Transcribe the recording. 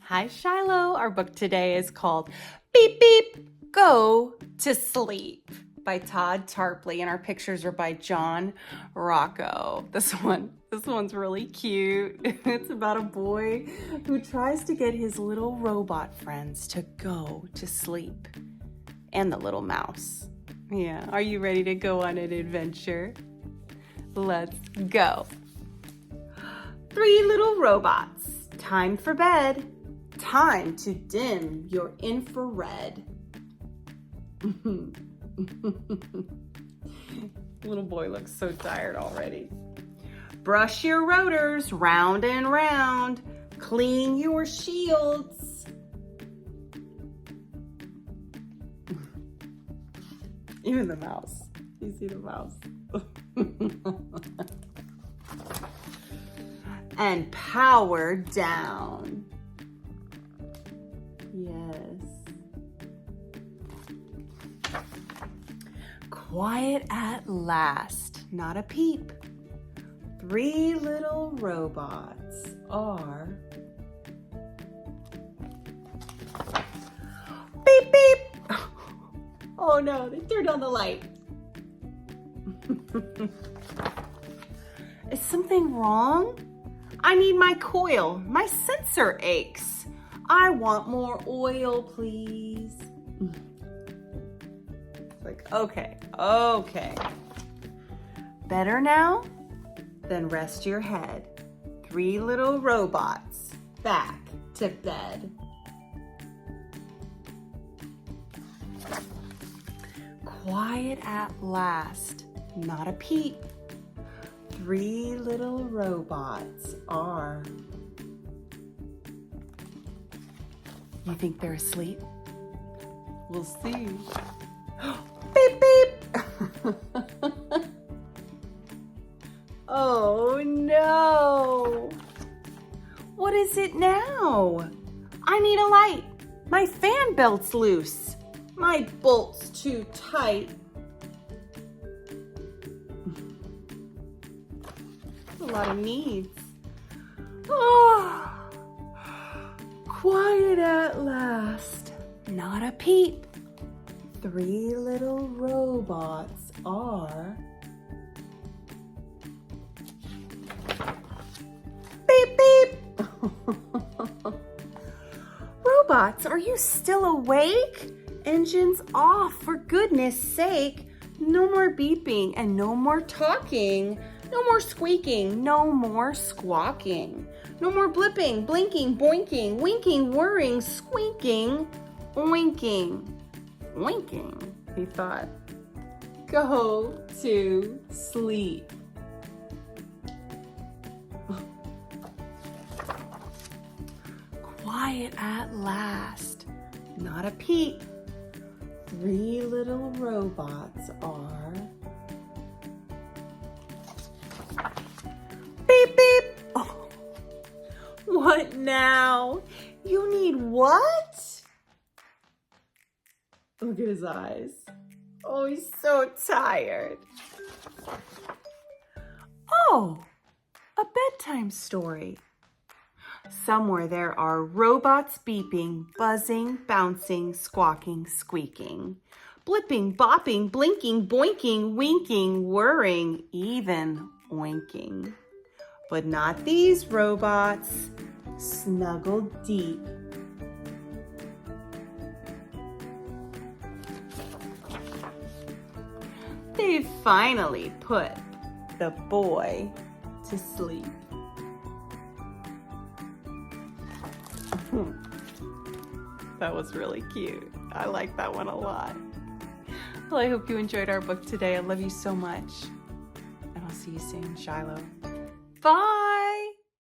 Hi, Shiloh. Our book today is called Beep Beep, Go to Sleep by Todd Tarpley, and our pictures are by John Rocco. This one's really cute. It's about a boy who tries to get his little robot friends to go to sleep. And the little mouse. Yeah, are you ready to go on an adventure? Let's go. 3 little robots. Time for bed. Time to dim your infrared. Little boy looks so tired already. Brush your rotors round and round. Clean your shields. Even the mouse. You see the mouse? And power down. Yes. Quiet at last, not a peep. 3 little robots are beep beep. Oh no, they turned on the light. Is something wrong? I need my coil. My sensor aches. I want more oil, please. It's like, okay. Better now? Then rest your head. 3 little robots back to bed. Quiet at last, not a peep. 3 little robots are. You think they're asleep? We'll see. Beep, beep. Oh no. What is it now? I need a light. My fan belt's loose. My bolt's too tight. A lot of needs. Oh, quiet at last, not a peep. 3 little robots are beep beep. Robots, are you still awake? Engines off, for goodness sake. No more beeping and no more talking. No more squeaking, no more squawking. No more blipping, blinking, boinking, winking, whirring, squeaking, oinking. Oinking, he thought. Go to sleep. Quiet at last, not a peep. 3 little robots are beep beep. Oh, what now? You need what? Look at his eyes. Oh, he's so tired. Oh, a bedtime story. Somewhere there are robots beeping, buzzing, bouncing, squawking, squeaking, blipping, bopping, blinking, boinking, winking, whirring, even oinking. But not these robots, snuggled deep. They finally put the boy to sleep. That was really cute. I like that one a lot. Well, I hope you enjoyed our book today. I love you so much. And I'll see you soon, Shiloh. Bye!